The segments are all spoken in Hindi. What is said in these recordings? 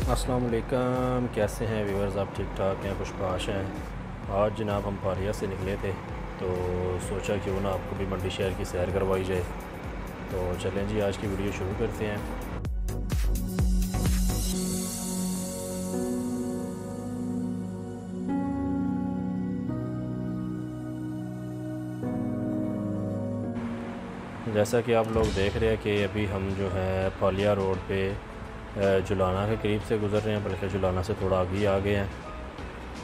अस्सलाम वालेकुम, कैसे हैं व्यूअर्स? आप ठीक ठाक हैं, खुशबाश हैं। आज जनाब हम पालिया से निकले थे तो सोचा क्यों ना आपको भी मंडी शहर की सैर करवाई जाए। तो चलें जी, आज की वीडियो शुरू करते हैं। जैसा कि आप लोग देख रहे हैं कि अभी हम जो है पालिया रोड पे जुलाना के करीब से गुज़र रहे हैं, बल्कि जुलाना से थोड़ा आगे आ गए हैं।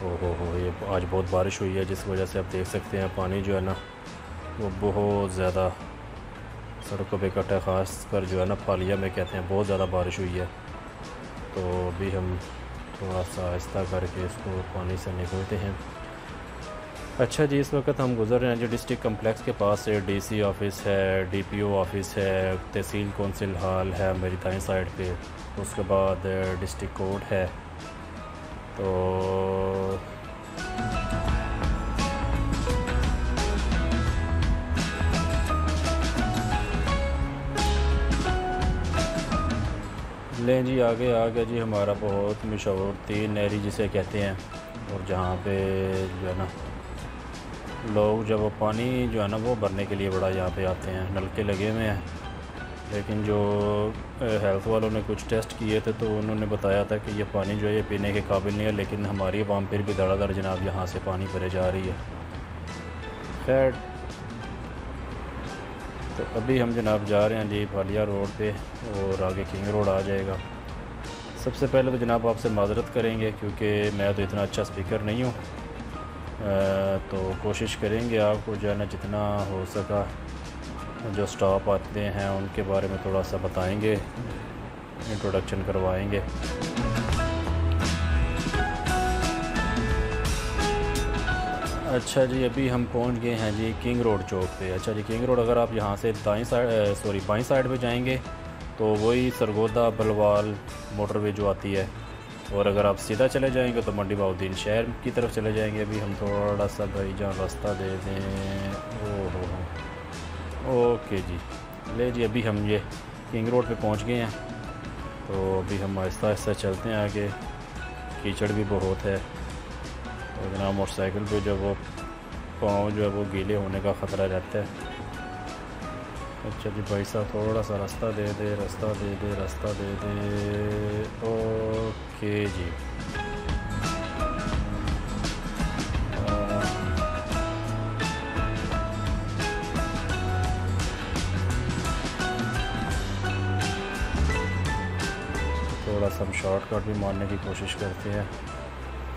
ओहो ये आज बहुत बारिश हुई है, जिस वजह से आप देख सकते हैं पानी जो है ना वो बहुत ज़्यादा सड़कों पे इकट्ठा, ख़ास कर जो है ना पालिया में कहते हैं बहुत ज़्यादा बारिश हुई है। तो अभी हम थोड़ा सा आहिस्ता करके इसको पानी से निकलते हैं। अच्छा जी, इस वक्त हम गुज़र रहे हैं जो डिस्ट्रिक्ट कम्प्लेक्स के पास से डीसी ऑफ़िस है, डीपीओ ऑफ़िस है, तहसील कौंसिल हॉल है मेरी दाएं साइड पे, उसके बाद डिस्ट्रिक्ट कोर्ट है। तो लें जी, आगे आ गया जी हमारा बहुत मशहूर तीन नहरी जिसे कहते हैं, और जहाँ पे जो है ना लोग जब वो पानी जो है ना वो भरने के लिए बड़ा यहाँ पे आते हैं। नलके लगे हुए हैं, लेकिन जो हेल्थ वालों ने कुछ टेस्ट किए थे तो उन्होंने बताया था कि ये पानी जो है ये पीने के काबिल नहीं है, लेकिन हमारी आवाम फिर भी धड़ाधड़ जनाब यहाँ से पानी भरे जा रही है। खैर, तो अभी हम जनाब जा रहे हैं जी पालिया रोड पे, और आगे किंग रोड आ जाएगा। सबसे पहले तो जनाब आपसे माज़रत करेंगे क्योंकि मैं तो इतना अच्छा स्पीकर नहीं हूँ, तो कोशिश करेंगे आपको जो है ना जितना हो सका जो स्टॉप आते हैं उनके बारे में थोड़ा सा बताएंगे, इंट्रोडक्शन करवाएंगे। अच्छा जी, अभी हम पहुंच गए हैं जी किंग रोड चौक पे। अच्छा जी, किंग रोड अगर आप यहाँ से बाईं साइड पे जाएंगे तो वही सरगोदा बलवाल मोटरवे जो आती है, और अगर आप सीधा चले जाएंगे तो मंडी बाउद्दीन शहर की तरफ चले जाएंगे। अभी हम थोड़ा सा भाईजान रास्ता दे दें। ओके जी, ले जी, अभी हम ये किंग रोड पे पहुंच गए हैं। तो अभी हम आहिस्ता आहिस्ता चलते हैं आगे, कीचड़ भी बहुत है तो जनाब मोटरसाइकिल पे जो वो पाँव जो है वो गीले होने का ख़तरा रहता है। अच्छा जी भाई साहब, थोड़ा सा रास्ता दे दे, रास्ता दे दे, रास्ता दे दे। ओके जी, थोड़ा सा हम शॉर्टकट भी मारने की कोशिश करते हैं।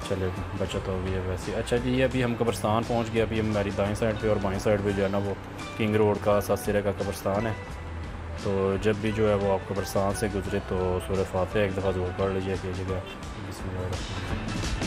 चले, बचत हो गई है वैसे। अच्छा जी, ये अभी हम कब्रस्तान पहुंच गए। अभी हम हमारी दाएं साइड पे और बाएं साइड पे जो है ना वो किंग रोड का सासिरे का कब्रस्तान है। तो जब भी जो है वो आप कब्रस्तान से गुजरे तो सूरह फातिहा एक दफ़ा ज़रूर पढ़ लीजिए कि जगह बिस्मिल्लाह।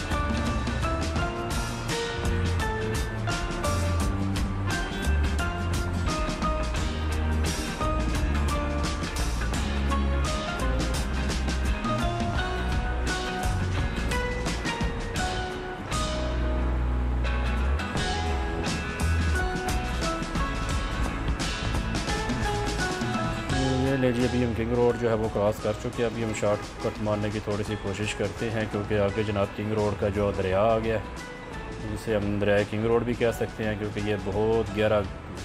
ये लीजिए, अभी हम किंग रोड जो है वो क्रॉस कर चुके हैं। अभी हम शॉर्ट कट मारने की थोड़ी सी कोशिश करते हैं क्योंकि आगे जनाब किंग रोड का जो दरिया आ गया है, जिसे हम दरिया किंग रोड भी कह सकते हैं क्योंकि ये बहुत गहरा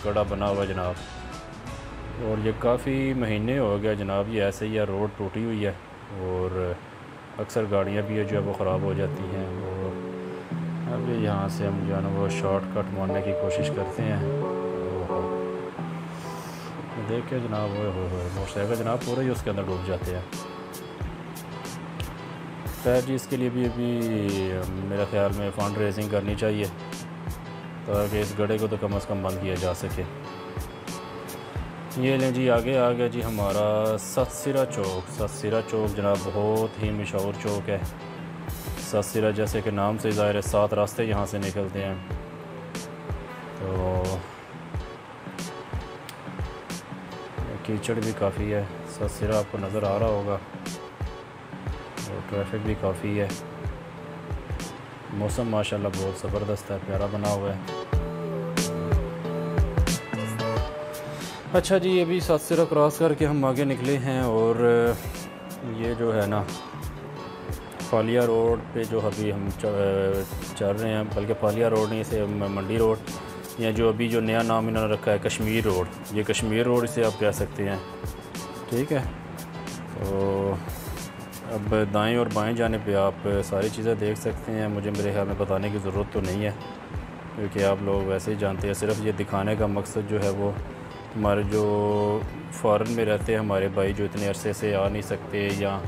गड़ा बना हुआ जनाब, और ये काफ़ी महीने हो गया जनाब ये ऐसे ही रोड टूटी हुई है, और अक्सर गाड़ियाँ भी जो है वो ख़राब हो जाती हैं। और अभी यहाँ से हम जो है ना वो शॉर्ट कट मारने की कोशिश करते हैं। देख के जनाब वो मोटरसाइकिल जनाब पूरे ही उसके अंदर डूब जाते हैं। खैर जी, इसके लिए भी अभी मेरे ख्याल में फ़ंड रेजिंग करनी चाहिए ताकि इस गड्ढे को तो कम से कम बंद किया जा सके। ये लें जी, आगे आ गया जी हमारा सासिरा चौक। सासिरा चौक जनाब बहुत ही मशहूर चौक है। सासिरा जैसे कि नाम से ज़ाहिर है 7 रास्ते यहाँ से निकलते हैं। तो कीचड़ भी काफ़ी है, सासिरा आपको नज़र आ रहा होगा, और ट्रैफिक भी काफ़ी है। मौसम माशाल्लाह बहुत ज़बरदस्त है, प्यारा बना हुआ है। अच्छा जी, अभी सासिरा क्रॉस करके हम आगे निकले हैं, और ये जो है ना फालिया रोड पे जो अभी हम चल रहे हैं, बल्कि फालिया रोड नहीं, इसे मंडी रोड, या जो अभी जो नया नाम इन्होंने रखा है कश्मीर रोड, ये कश्मीर रोड इसे आप कह सकते हैं। ठीक है, तो अब दाएं और बाएं जाने पे आप सारी चीज़ें देख सकते हैं। मुझे मेरे ख्याल में बताने की ज़रूरत तो नहीं है, क्योंकि आप लोग वैसे ही जानते हैं। सिर्फ ये दिखाने का मकसद जो है वो हमारे जो फ़ॉरेन में रहते हैं हमारे भाई, जो इतने अरसे से आ नहीं सकते या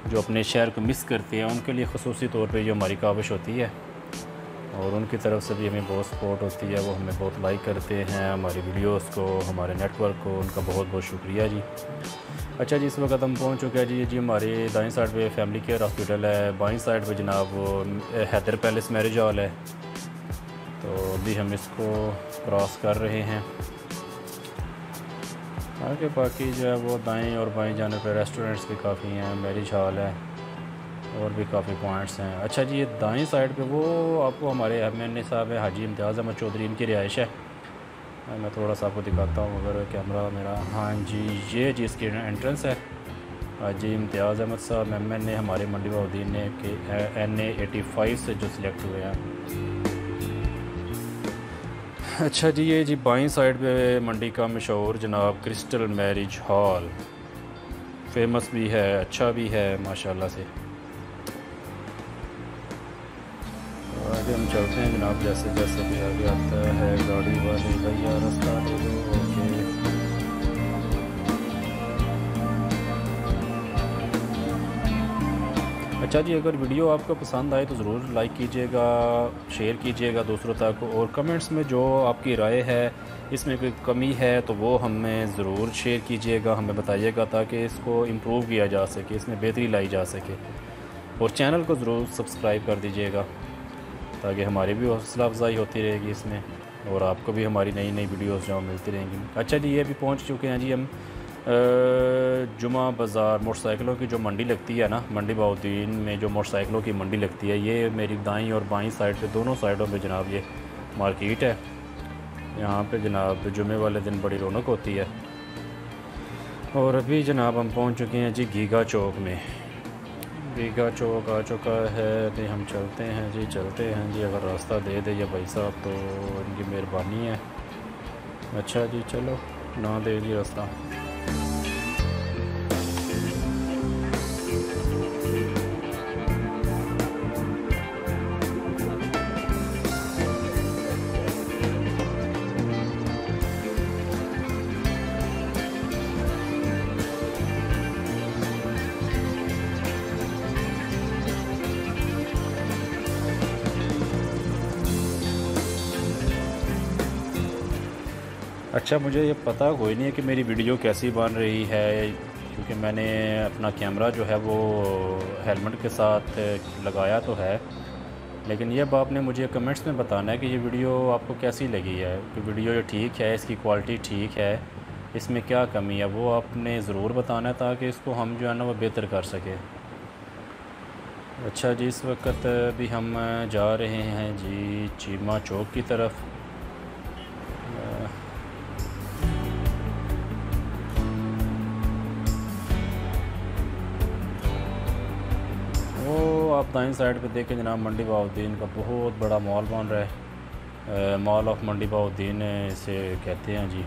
जो अपने शहर को मिस करते हैं, उनके लिए ख़ुसूसी तौर पे जो हमारी काविश होती है, और उनकी तरफ से भी हमें बहुत सपोर्ट होती है। वो हमें बहुत लाइक करते हैं, हमारी वीडियोस को, हमारे नेटवर्क को, उनका बहुत बहुत शुक्रिया जी। अच्छा जी, इस वक्त हम पहुंच चुके हैं जी हमारे दाएं साइड पे फैमिली केयर हॉस्पिटल है, बाईं साइड पे जनाब हैदर पैलेस मैरिज हॉल है। तो अभी हम इसको क्रॉस कर रहे हैं। आगे बाकी जो है वो दाएं और बाएं जाने पर रेस्टोरेंट्स भी काफ़ी हैं, मैरिज हॉल है, और भी काफ़ी पॉइंट्स हैं। अच्छा जी, ये दाएं साइड पे वो आपको हमारे एमएनए साहब है हाजी इम्तियाज़ अहमद चौधरी, इनकी रिहाइश है। मैं थोड़ा सा आपको दिखाता हूँ अगर कैमरा मेरा, हाँ जी, ये जी इसकी एंट्रेंस है। हाजी इम्तियाज़ अहमद साहब एमएनए हमारे मंडी बहाउद्दीन ने के NA 85 से जो सिलेक्ट हुए हैं। अच्छा जी, ये जी बाईं साइड पे मंडी का मशहूर जनाब क्रिस्टल मैरिज हॉल, फेमस भी है, अच्छा भी है माशाल्लाह से। आगे हम चलते हैं जनाब, जैसे जैसे भी आगे आता है गाड़ी वाली, भैया रास्ता दे दो। ओके, अच्छा जी, अगर वीडियो आपको पसंद आए तो ज़रूर लाइक कीजिएगा, शेयर कीजिएगा दूसरों तक, और कमेंट्स में जो आपकी राय है, इसमें कोई कमी है तो वो हमें ज़रूर शेयर कीजिएगा, हमें बताइएगा, ताकि इसको इम्प्रूव किया जा सके, इसमें बेहतरी लाई जा सके। और चैनल को ज़रूर सब्सक्राइब कर दीजिएगा, ताकि हमारी भी हौसला अफजाई होती रहेगी इसमें, और आपको भी हमारी नई नई वीडियोस जो मिलती रहेंगी। अच्छा जी, ये भी पहुंच चुके हैं जी हम जुमा बाज़ार, मोटरसाइकिलों की जो मंडी लगती है ना, मंडी बहाउद्दीन में जो मोटरसाइकिलों की मंडी लगती है, ये मेरी दाईं और बाईं साइड पे दोनों साइडों पे जनाब ये मार्केट है। यहाँ पे जनाब जुमे वाले दिन बड़ी रौनक होती है। और अभी जनाब हम पहुँच चुके हैं जी गीगा चौक में। गीगा चौक आ चुका है, तो हम चलते हैं जी, चलते हैं जी। अगर रास्ता दे दे या भाई साहब तो इनकी मेहरबानी है। अच्छा जी, चलो, ना दे जी रास्ता। अच्छा, मुझे ये पता कोई नहीं है कि मेरी वीडियो कैसी बन रही है, क्योंकि मैंने अपना कैमरा जो है वो हेलमेट के साथ लगाया तो है, लेकिन ये अब आपने मुझे कमेंट्स में बताना है कि ये वीडियो आपको कैसी लगी है, कि वीडियो ये ठीक है, इसकी क्वालिटी ठीक है, इसमें क्या कमी है, वो आपने ज़रूर बताना है, ताकि इसको हम जो है ना वो बेहतर कर सकें। अच्छा जी, इस वक्त भी हम जा रहे हैं जी चीमा चौक की तरफ। आप दाईं साइड पे देखें जनाब, मंडी बहाउद्दीन का बहुत बड़ा मॉल बन रहा है, मॉल ऑफ मंडी बहाउद्दीन इसे कहते हैं जी।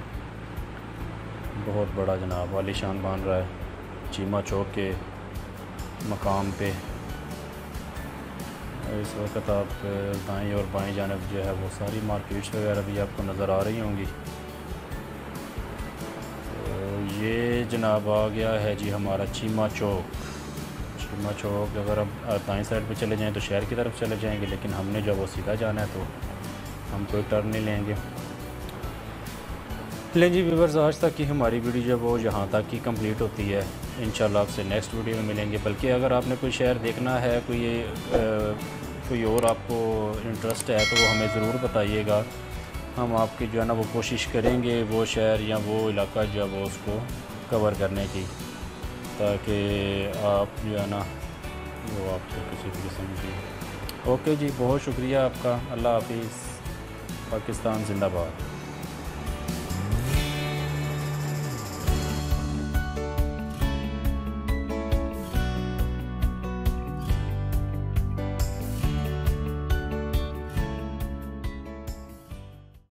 बहुत बड़ा जनाब आलीशान बन रहा है चीमा चौक के मकाम पे। इस वक्त आप दाईं और बाईं जानब जो है वो सारी मार्केट्स वगैरह भी आपको नज़र आ रही होंगी। तो ये जनाब आ गया है जी हमारा चीमा चौक। चीमा चौक अगर हम दाएं साइड पे चले जाएं तो शहर की तरफ चले जाएंगे, लेकिन हमने जब वो सीधा जाना है तो हम कोई टर्न नहीं लेंगे। लें जी व्यूअर्स, आज तक की हमारी वीडियो जो वो यहाँ तक की कंप्लीट होती है। इंशाल्लाह आपसे नेक्स्ट वीडियो में मिलेंगे। बल्कि अगर आपने कोई शहर देखना है, कोई और आपको इंटरेस्ट है तो वो हमें ज़रूर बताइएगा। हम आपकी जो है ना वो कोशिश करेंगे वो शहर या वो इलाका जो है वो उसको कवर करने की, ताकि आप जो है ना वो आपको किसी भी किस्म की। ओके जी, बहुत शुक्रिया आपका। अल्लाह हाफिज़। पाकिस्तान जिंदाबाद।